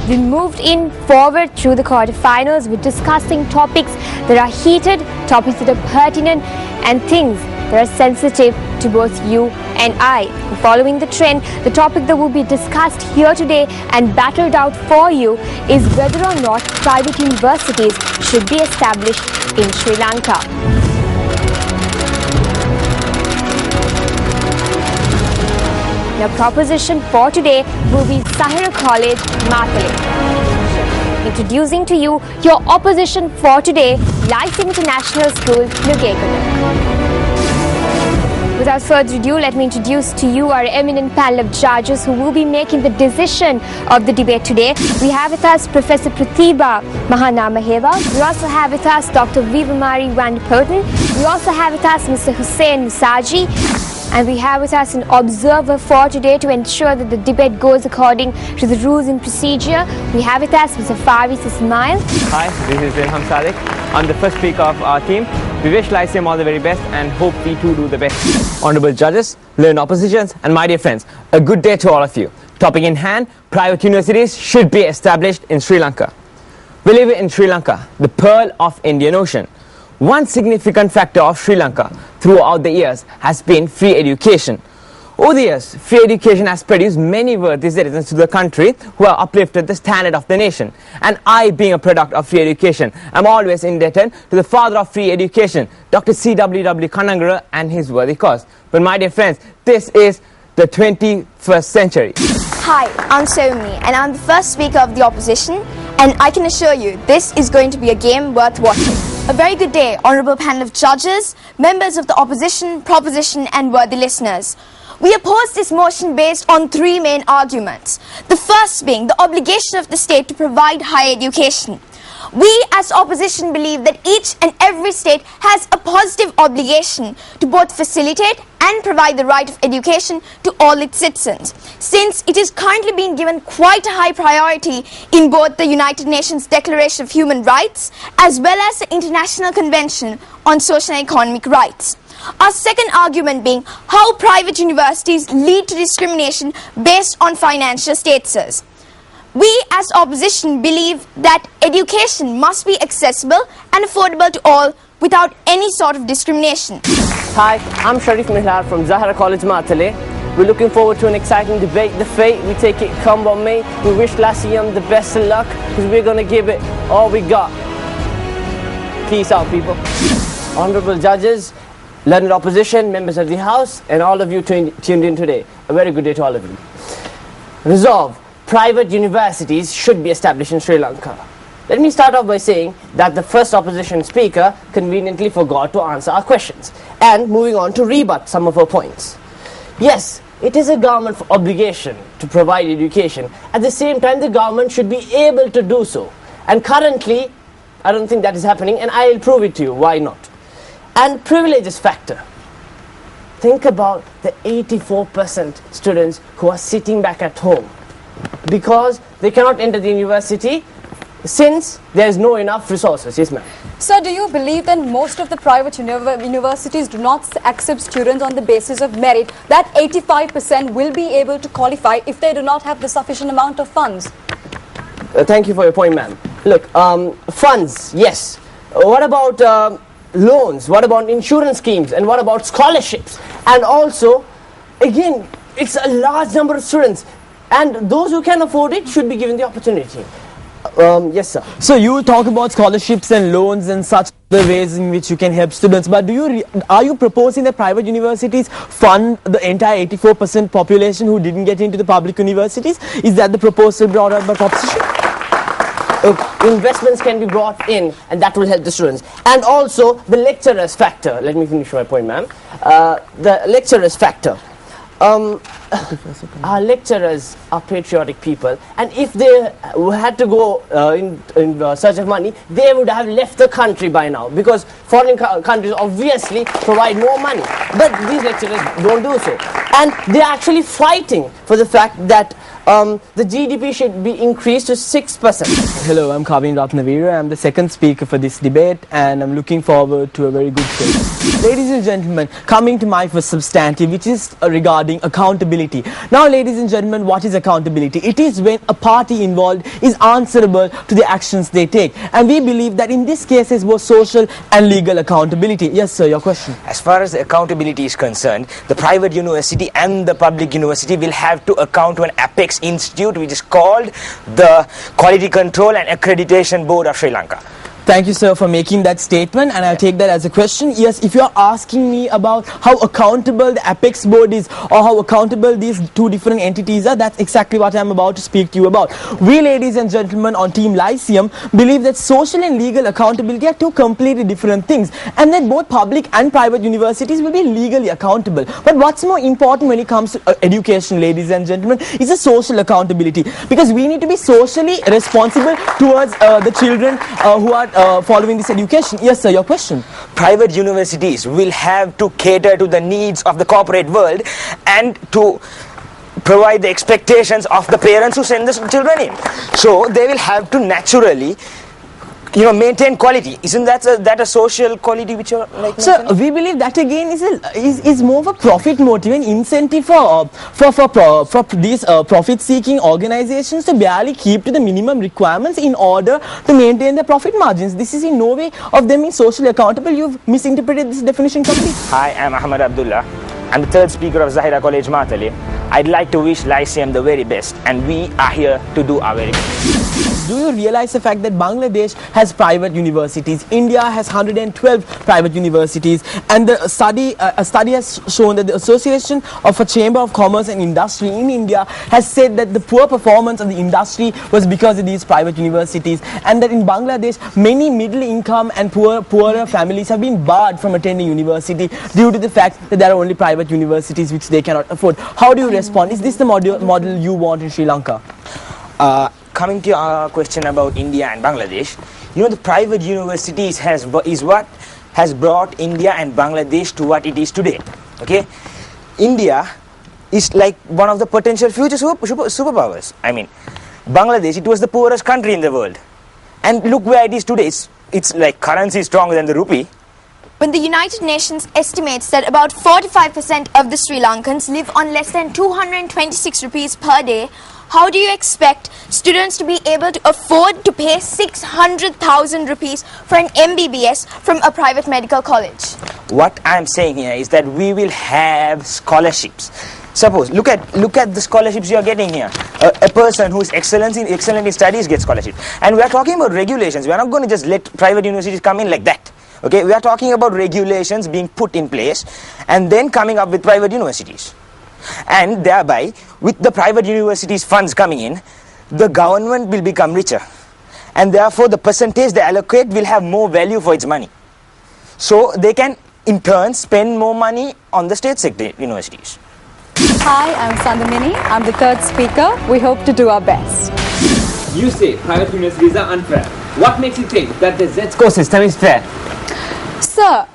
we moved in forward through the quarterfinals with discussing topics that are heated, topics that are pertinent, and things that are sensitive to both you and I. Following the trend, the topic that will be discussed here today and battled out for you is whether or not private universities should be established in Sri Lanka. The proposition for today will be Sahara College, Matale. Introducing to you your opposition for today, Lyceum International School, Nugegoda. Without further ado, let me introduce to you our eminent panel of judges who will be making the decision of the debate today. We have with us Professor Pratibha Mahanamaheva. We also have with us Dr. Vivamari Vanderpoten. We also have with us Mr. Hussein Musaji. And we have with us an observer for today to ensure that the debate goes according to the rules and procedure. We have with us Mr. Faris Ismail. Hi, this is Ilham Sadiq. I'm the first speaker of our team. We wish Lyceum all the very best and hope we too do the best. Honorable judges, learned oppositions, and my dear friends, a good day to all of you. Topic in hand, private universities should be established in Sri Lanka. We live in Sri Lanka, the pearl of Indian Ocean. One significant factor of Sri Lanka throughout the years has been free education. Over the years, free education has produced many worthy citizens to the country who have uplifted the standard of the nation. And I, being a product of free education, am always indebted to the father of free education, Dr. C.W.W. Kannangara, and his worthy cause. But my dear friends, this is the 21st century. Hi, I'm Somi, and I'm the first speaker of the opposition, and I can assure you this is going to be a game worth watching. A very good day, honourable panel of judges, members of the opposition, proposition and worthy listeners. We oppose this motion based on three main arguments. The first being the obligation of the state to provide higher education. We as opposition believe that each and every state has a positive obligation to both facilitate and provide the right of education to all its citizens, since it is currently being given quite a high priority in both the United Nations Declaration of Human Rights as well as the International Convention on Social and Economic Rights. Our second argument being how private universities lead to discrimination based on financial statuses. We as opposition believe that education must be accessible and affordable to all without any sort of discrimination. Hi, I'm Sharif Mihlar from Sahara College, Matale. We're looking forward to an exciting debate. The fate, we take it come what may. We wish Lyceum the best of luck because we're going to give it all we got. Peace out, people. Honorable judges, learned opposition, members of the House, and all of you tuned in today. A very good day to all of you. Resolve. Private universities should be established in Sri Lanka. Let me start off by saying that the first opposition speaker conveniently forgot to answer our questions, and moving on to rebut some of our points. Yes, it is a government obligation to provide education. At the same time, the government should be able to do so. And currently, I don't think that is happening, and I'll prove it to you why not. And privileges factor. Think about the 84% students who are sitting back at home because they cannot enter the university since there is no enough resources. Yes, ma'am. So do you believe that most of the private universities do not accept students on the basis of merit, that 85% will be able to qualify if they do not have the sufficient amount of funds? Thank you for your point, ma'am. Look, funds, yes. What about loans? What about insurance schemes? And what about scholarships? And also, again, it's a large number of students. And those who can afford it should be given the opportunity. Yes, sir. So you talk about scholarships and loans and such the ways in which you can help students, but are you proposing that private universities fund the entire 84% population who didn't get into the public universities? Is that the proposal brought up by proposition? Investments can be brought in, and that will help the students. And also the lecturers factor. Let me finish my point, ma'am. The lecturers factor. Our lecturers are patriotic people, and if they had to go in search of money, they would have left the country by now, because foreign countries obviously provide more money, but these lecturers don't do so. and they're actually fighting for the fact that the GDP should be increased to 6%. Hello, I'm Kavin Ratnavira. I'm the second speaker for this debate and I'm looking forward to a very good show. Ladies and gentlemen, coming to my first substantive, which is regarding accountability. Now, ladies and gentlemen, what is accountability? It is when a party involved is answerable to the actions they take. And we believe that in this case is both social and legal accountability. Yes, sir, your question. As far as the accountability is concerned, the private university and the public university will have to account to an apex institute which is called the Quality Control and Accreditation Board of Sri Lanka. Thank you, sir, for making that statement, and I'll take that as a question. Yes, if you're asking me about how accountable the Apex board is or how accountable these two different entities are, that's exactly what I'm about to speak to you about. We, ladies and gentlemen, on Team Lyceum believe that social and legal accountability are two completely different things, and that both public and private universities will be legally accountable. But what's more important when it comes to education, ladies and gentlemen, is the social accountability, because we need to be socially responsible towards the children who are following this education. Yes, sir, your question. Private universities will have to cater to the needs of the corporate world and to provide the expectations of the parents who send the children in. So they will have to naturally, maintain quality. Isn't that a social quality which you're like? So we believe that again is more of a profit motive and incentive for these profit-seeking organizations to barely keep to the minimum requirements in order to maintain their profit margins. This is in no way of them being socially accountable. You've misinterpreted this definition completely. Hi, I'm Ahmad Abdullah. I'm the third speaker of Zahira College Matale. I'd like to wish Lyceum the very best, and we are here to do our very best. Do you realize the fact that Bangladesh has private universities, India has 112 private universities, and a study has shown that the Association of a Chamber of Commerce and Industry in India has said that the poor performance of the industry was because of these private universities, and that in Bangladesh many middle income and poorer families have been barred from attending university due to the fact that there are only private universities which they cannot afford. How do you respond? Is this the model you want in Sri Lanka? Coming to your question about India and Bangladesh, the private universities is what has brought India and Bangladesh to what it is today. Okay, India is like one of the potential future superpowers. I mean, Bangladesh, it was the poorest country in the world, and look where it is today. It's like currency stronger than the rupee. When the United Nations estimates that about 45% of the Sri Lankans live on less than 226 rupees per day, how do you expect students to be able to afford to pay 600,000 rupees for an MBBS from a private medical college? What I'm saying here is that we will have scholarships. Suppose, look at the scholarships you are getting here. A person who is excellent in studies gets scholarship. And we are talking about regulations. We are not going to just let private universities come in like that. Okay, we are talking about regulations being put in place and then coming up with private universities. And thereby, with the private universities' funds coming in, the government will become richer. And therefore, the percentage they allocate will have more value for its money. So, they can, in turn, spend more money on the state sector universities. Hi, I'm Sandhamini. I'm the third speaker. We hope to do our best. You say private universities are unfair. What makes you think that the Z-score system is fair? Sir,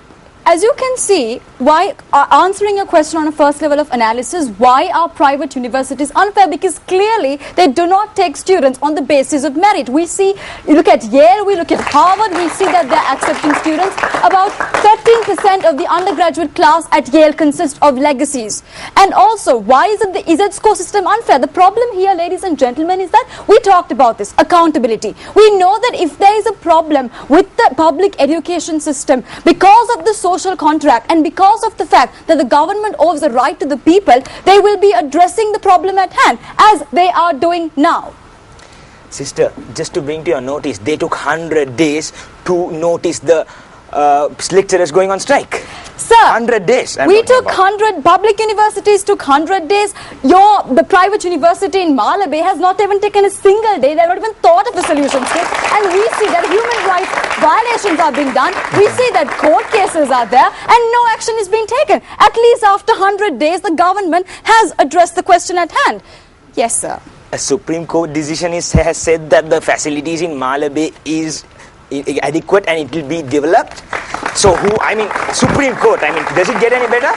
as you can see, why answering your question on a first level of analysis, why are private universities unfair? Because clearly they do not take students on the basis of merit. We see, you look at Yale, we look at Harvard, we see that they're accepting students. About 13% of the undergraduate class at Yale consists of legacies. And also, why isn't the Z-score system unfair? The problem here, ladies and gentlemen, is that we talked about this, accountability. We know that if there is a problem with the public education system, because of the social contract and because of the fact that the government owes a right to the people, they will be addressing the problem at hand, as they are doing now. Sister, just to bring to your notice, they took 100 days to notice the lecturers going on strike. Sir, 100 days. We took 100, public universities took 100 days. The private university in Malabar has not even taken a single day. They have not even thought of a solution script. And we see that human rights violations are being done. We see that court cases are there and no action is being taken. At least after 100 days, the government has addressed the question at hand. Yes, sir. A Supreme Court decision has said that the facilities in Malabar is adequate and it will be developed. So Supreme Court, does it get any better?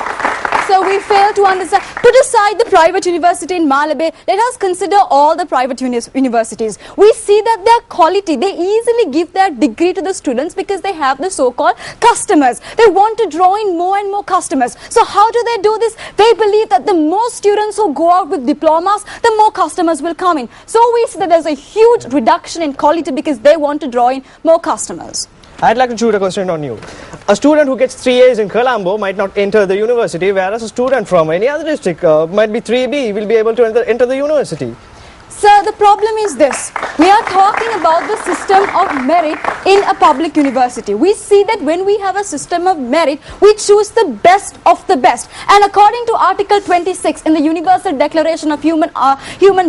So we fail to understand. Put aside the private university in Malabar. Let us consider all the private universities. We see that their quality, they easily give their degree to the students because they have the so-called customers. They want to draw in more and more customers. So how do they do this? They believe that the more students who go out with diplomas, the more customers will come in. So we see that there's a huge reduction in quality because they want to draw in more customers. I'd like to shoot a question on you. A student who gets 3 A's in Colombo might not enter the university, whereas a student from any other district might be 3B, will be able to enter the university. Sir, the problem is this. We are talking about the system of merit in a public university. We see that when we have a system of merit, we choose the best of the best. And according to Article 26 in the Universal Declaration of Human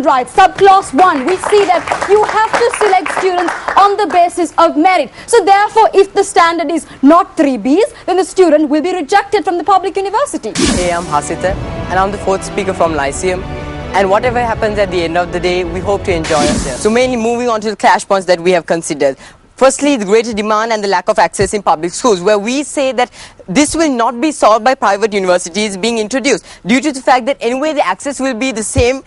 Rights, subclause 1, we see that you have to select students on the basis of merit. So therefore, if the standard is not 3Bs, then the student will be rejected from the public university. Hey, I'm Hasita, and I'm the 4th speaker from Lyceum. And whatever happens at the end of the day, we hope to enjoy ourselves. So mainly moving on to the clash points that we have considered. Firstly, the greater demand and the lack of access in public schools, where we say that this will not be solved by private universities being introduced, due to the fact that anyway the access will be the same,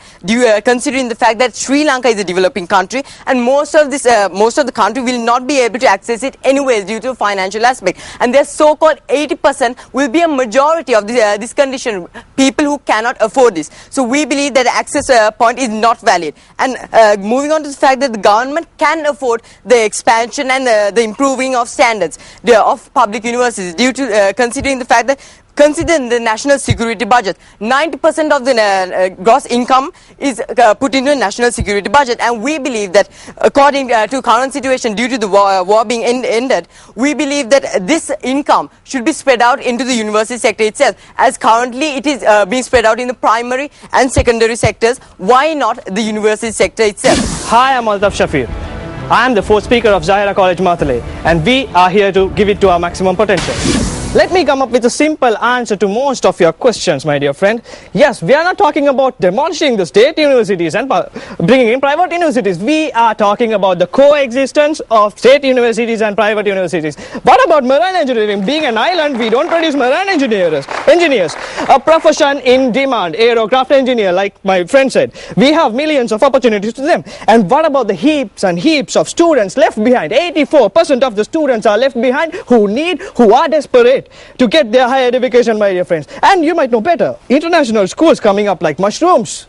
considering the fact that Sri Lanka is a developing country and most of the country will not be able to access it anyways due to financial aspect. And their so-called 80% will be a majority of this condition, people who cannot afford this. So we believe that the access point is not valid. And moving on to the fact that the government can afford the expansion and the improving of standards of public universities, due to considering the fact that considering the national security budget, 90% of the gross income is put into the national security budget, and we believe that according to current situation due to the war being ended, we believe that this income should be spread out into the university sector itself, as currently it is being spread out in the primary and secondary sectors. Why not the university sector itself? Hi, I'm Altaf Shafir. I am the 4th speaker of Zahira College Matale, and we are here to give it to our maximum potential. Let me come up with a simple answer to most of your questions, my dear friend. Yes, we are not talking about demolishing the state universities and bringing in private universities. We are talking about the coexistence of state universities and private universities. What about marine engineering? Being an island, we don't produce marine engineers. A profession in demand, aircraft engineer, like my friend said. We have millions of opportunities to them. And what about the heaps and heaps of students left behind? 84% of the students are left behind who are desperate to get their higher education, my dear friends. And you might know better, international schools coming up like mushrooms.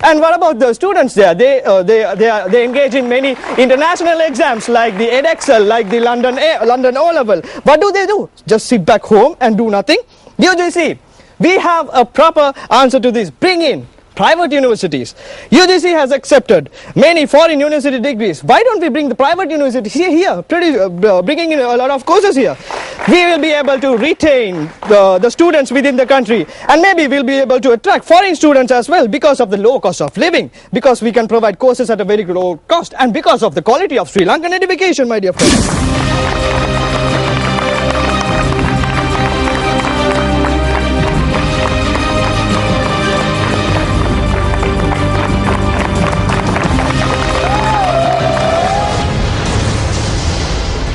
And what about the students there? They engage in many international exams like the Edexcel, like the London O-Level. What do? Just sit back home and do nothing? UGC, we have a proper answer to this. Bring in private universities. UGC has accepted many foreign university degrees. Why don't we bring the private universities here, bringing in a lot of courses here? We will be able to retain the students within the country, and maybe we'll be able to attract foreign students as well because of the low cost of living, because we can provide courses at a very low cost, and because of the quality of Sri Lankan education, my dear friends.